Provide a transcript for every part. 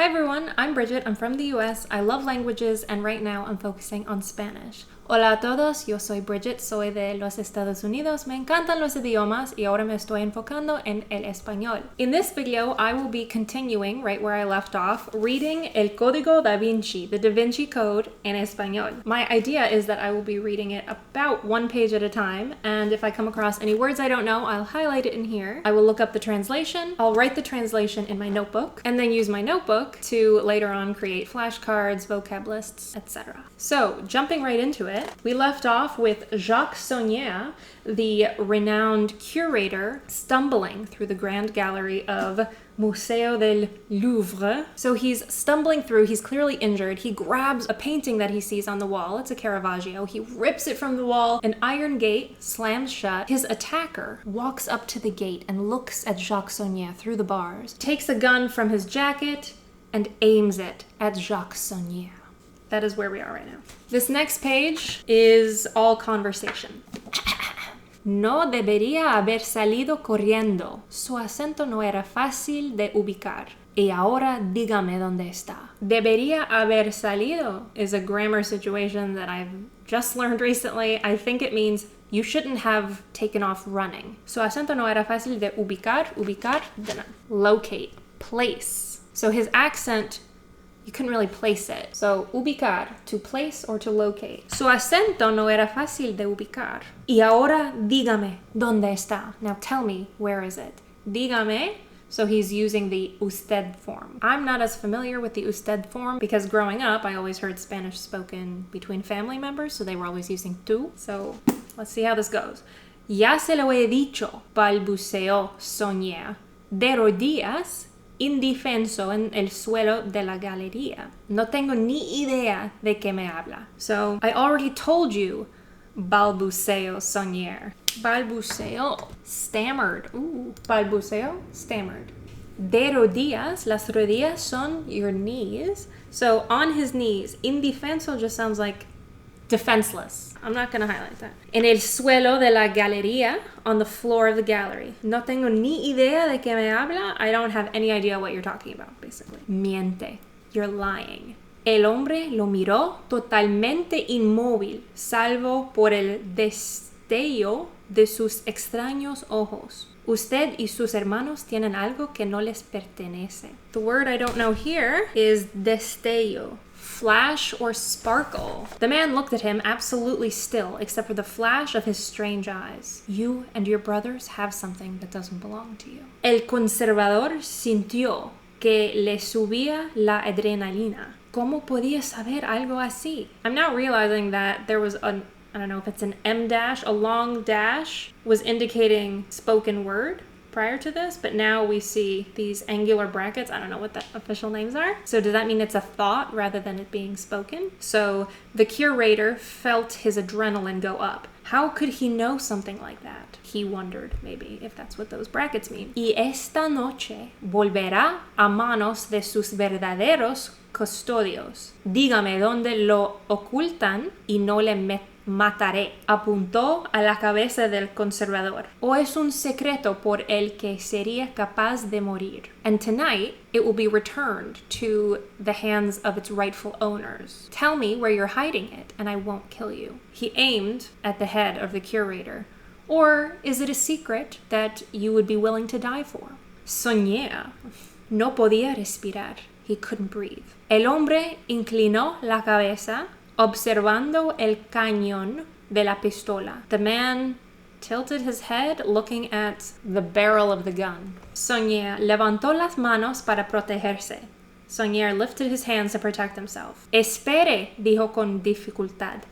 Hi everyone, I'm Bridget. I'm from the US. I love languages and right now I'm focusing on Spanish. Hola a todos, yo soy Bridget, soy de los Estados Unidos. Me encantan los idiomas y ahora me estoy enfocando en el español. In this video, I will be continuing right where I left off, reading El Código da Vinci, the Da Vinci Code in español. My idea is that I will be reading it about one page at a time, and if I come across any words I don't know, I'll highlight it in here. I will look up the translation, I'll write the translation in my notebook, and then use my notebook to later on create flashcards, vocab lists, etc. So, jumping right into it, we left off with Jacques Saunière, the renowned curator, stumbling through the grand gallery of Museo del Louvre. So he's stumbling through, he's clearly injured. He grabs a painting that he sees on the wall. It's a Caravaggio. He rips it from the wall. An iron gate slams shut. His attacker walks up to the gate and looks at Jacques Saunière through the bars, takes a gun from his jacket and aims it at Jacques Saunière. That is where we are right now. This next page is all conversation. No debería haber salido corriendo. Su acento no era fácil de ubicar. Y ahora dígame dónde está. Debería haber salido is a grammar situation that I've just learned recently. I think it means you shouldn't have taken off running. Su acento no era fácil de ubicar. Ubicar, locate, place. So his accent, you couldn't really place it. So, ubicar, to place or to locate. Su acento no era fácil de ubicar. Y ahora dígame, ¿dónde está? Now tell me, where is it? Dígame, so he's using the usted form. I'm not as familiar with the usted form because growing up, I always heard Spanish spoken between family members, so they were always using tú. So, let's see how this goes. Ya se lo he dicho, balbuceó Saunière, de rodillas, indefenso en el suelo de la galería. No tengo ni idea de qué me habla. So, I already told you, balbuceo Saunière. Balbuceo, stammered. Ooh, balbuceo, stammered. De rodillas, las rodillas son your knees. So, on his knees, indefenso just sounds like defenseless. I'm not going to highlight that. En el suelo de la galería, on the floor of the gallery. No tengo ni idea de qué me habla. I don't have any idea what you're talking about, basically. Miente. You're lying. El hombre lo miró totalmente inmóvil, salvo por el destello de sus extraños ojos. Usted y sus hermanos tienen algo que no les pertenece. The word I don't know here is destello. Flash or sparkle. The man looked at him absolutely still, except for the flash of his strange eyes. You and your brothers have something that doesn't belong to you. El conservador sintió que le subía la adrenalina. ¿Cómo podía saber algo así? I'm now realizing that there was I don't know if it's an M dash, a long dash was indicating spoken word prior to this, but now we see these angular brackets. I don't know what the official names are. So does that mean it's a thought rather than it being spoken? So the curator felt his adrenaline go up. How could he know something like that? He wondered, maybe, if that's what those brackets mean. Y esta noche volverá a manos de sus verdaderos custodios. Dígame dónde lo ocultan y no le mataré. Apuntó a la cabeza del conservador. O es un secreto por el que sería capaz de morir. And tonight, it will be returned to the hands of its rightful owners. Tell me where you're hiding it, and I won't kill you. He aimed at the head of the curator. Or is it a secret that you would be willing to die for? Saunière no podía respirar. He couldn't breathe. El hombre inclinó la cabeza, observando el cañón de la pistola. The man tilted his head, looking at the barrel of the gun. Saunière levantó las manos para protegerse. Saunière lifted his hands to protect himself. Espere, dijo con dificultad.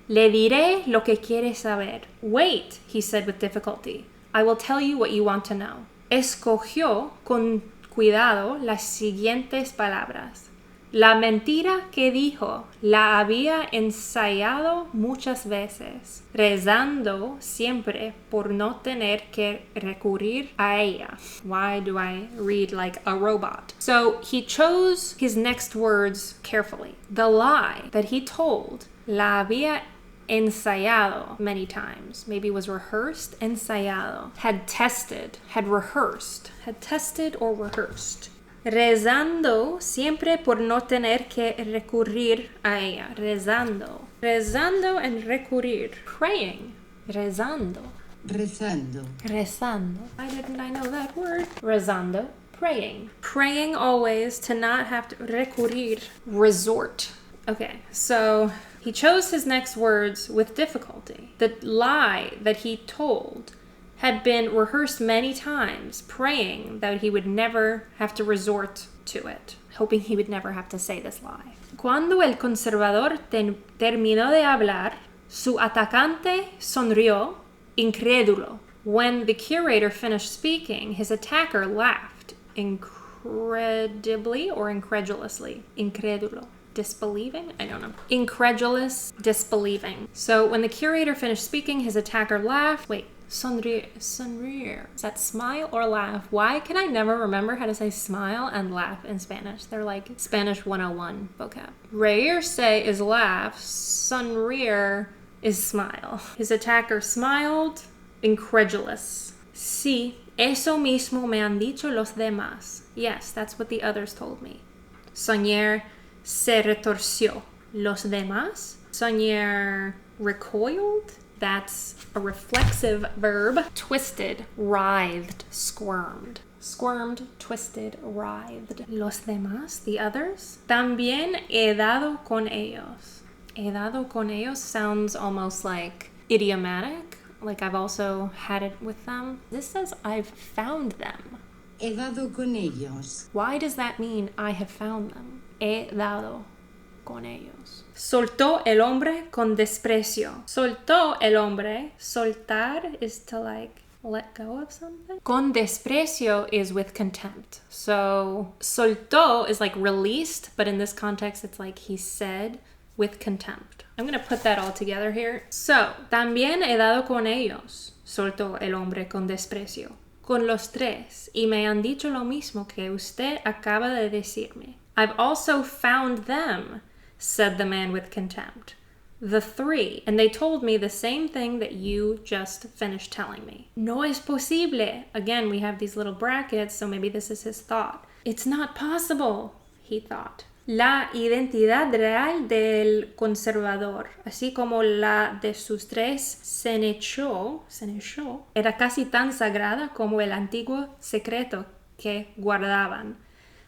Le diré lo que quiere saber. Wait, he said with difficulty. I will tell you what you want to know. Escogió con cuidado las siguientes palabras. La mentira que dijo la había ensayado muchas veces, rezando siempre por no tener que recurrir a ella. Why do I read like a robot? So he chose his next words carefully. The lie that he told la había ensayado many times, maybe was rehearsed, ensayado, had tested, had rehearsed, had tested or rehearsed. Rezando siempre por no tener que recurrir a ella. Rezando. Rezando and recurrir. Praying. Rezando. Rezando. Rezando. Why didn't I know that word? Rezando. Praying. Praying always to not have to recurrir. Resort. Okay, so he chose his next words with difficulty. The lie that he told had been rehearsed many times, praying that he would never have to resort to it, hoping he would never have to say this lie. Cuando el conservador terminó de hablar, su atacante sonrió, incrédulo. When the curator finished speaking, his attacker laughed, incredibly or incredulously? Incrédulo. Disbelieving? I don't know. Incredulous, disbelieving. So when the curator finished speaking, his attacker laughed. Wait, sonreír. Is that smile or laugh? Why can I never remember how to say smile and laugh in Spanish? They're like Spanish 101 vocab. Reírse is laugh. Sonreír is smile. His attacker smiled, incredulous. Sí, eso mismo me han dicho los demás. Yes, that's what the others told me. Soñar se retorció. Los demás? Soñar recoiled? That's a reflexive verb. Twisted, writhed, squirmed. Squirmed, twisted, writhed. Los demás? The others? También he dado con ellos. He dado con ellos sounds almost like idiomatic. Like I've also had it with them. This says I've found them. He dado con ellos. Why does that mean I have found them? He dado con ellos. Soltó el hombre con desprecio. Soltó el hombre. Soltar is to like let go of something. Con desprecio is with contempt. So soltó is like released, but in this context it's like he said with contempt. I'm going to put that all together here. So, también he dado con ellos. Soltó el hombre con desprecio. Con los tres. Y me han dicho lo mismo que usted acaba de decirme. I've also found them, said the man with contempt. The three. And they told me the same thing that you just finished telling me. No es posible. Again, we have these little brackets, so maybe this is his thought. It's not possible, he thought. La identidad real del conservador, así como la de sus tres seneschaux, era casi tan sagrada como el antiguo secreto que guardaban.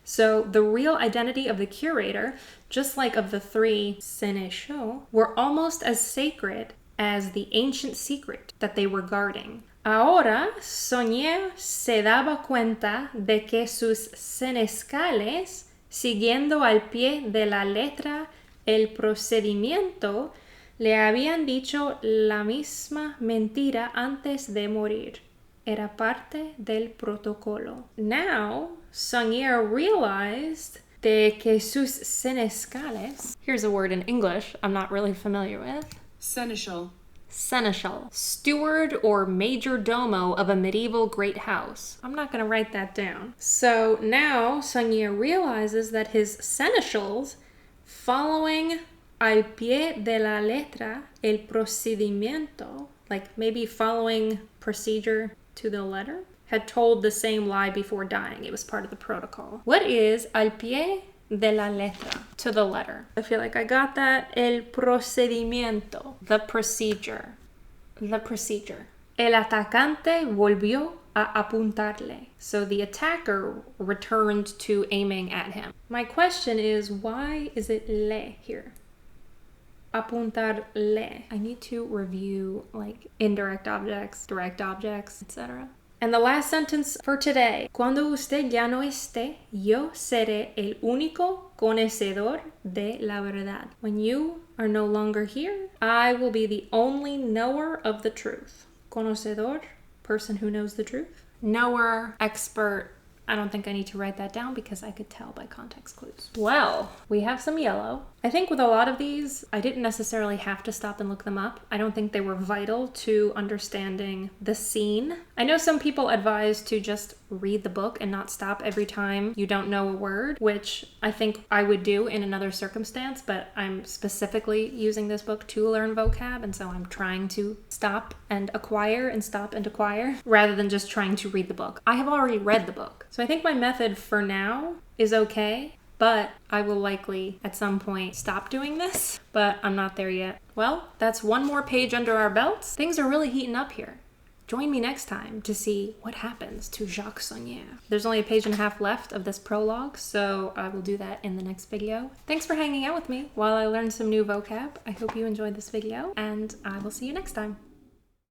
So the real identity of the curator, just like of the three seneschaux, were almost as sacred as the ancient secret that they were guarding. Ahora, Soñé se daba cuenta de que sus senescales, siguiendo al pie de la letra el procedimiento, le habían dicho la misma mentira antes de morir. Era parte del protocolo. Now, Soñé realized de que sus senescales, here's a word in English I'm not really familiar with. Seneschal. Seneschal, steward or major domo of a medieval great house. I'm not going to write that down. So now Soñé realizes that his seneschals, following al pie de la letra el procedimiento, like maybe following procedure to the letter, had told the same lie before dying. It was part of the protocol. What is al pie de la letra? To the letter. I feel like I got that. El procedimiento. The procedure. The procedure. El atacante volvió a apuntarle. So the attacker returned to aiming at him. My question is, why is it le here? Apuntarle. I need to review like indirect objects, direct objects, etc. And the last sentence for today. Cuando usted ya no esté, yo seré el único conocedor de la verdad. When you are no longer here, I will be the only knower of the truth. Conocedor, person who knows the truth. Knower, expert. I don't think I need to write that down because I could tell by context clues. Well, we have some yellow. I think with a lot of these, I didn't necessarily have to stop and look them up. I don't think they were vital to understanding the scene. I know some people advise to just read the book and not stop every time you don't know a word, which I think I would do in another circumstance, but I'm specifically using this book to learn vocab, and so I'm trying to stop and acquire and stop and acquire rather than just trying to read the book. I have already read the book. So I think my method for now is okay, but I will likely at some point stop doing this, but I'm not there yet. Well, that's one more page under our belts. Things are really heating up here. Join me next time to see what happens to Jacques Saunière. There's only a page and a half left of this prologue, so I will do that in the next video. Thanks for hanging out with me while I learn some new vocab. I hope you enjoyed this video, and I will see you next time.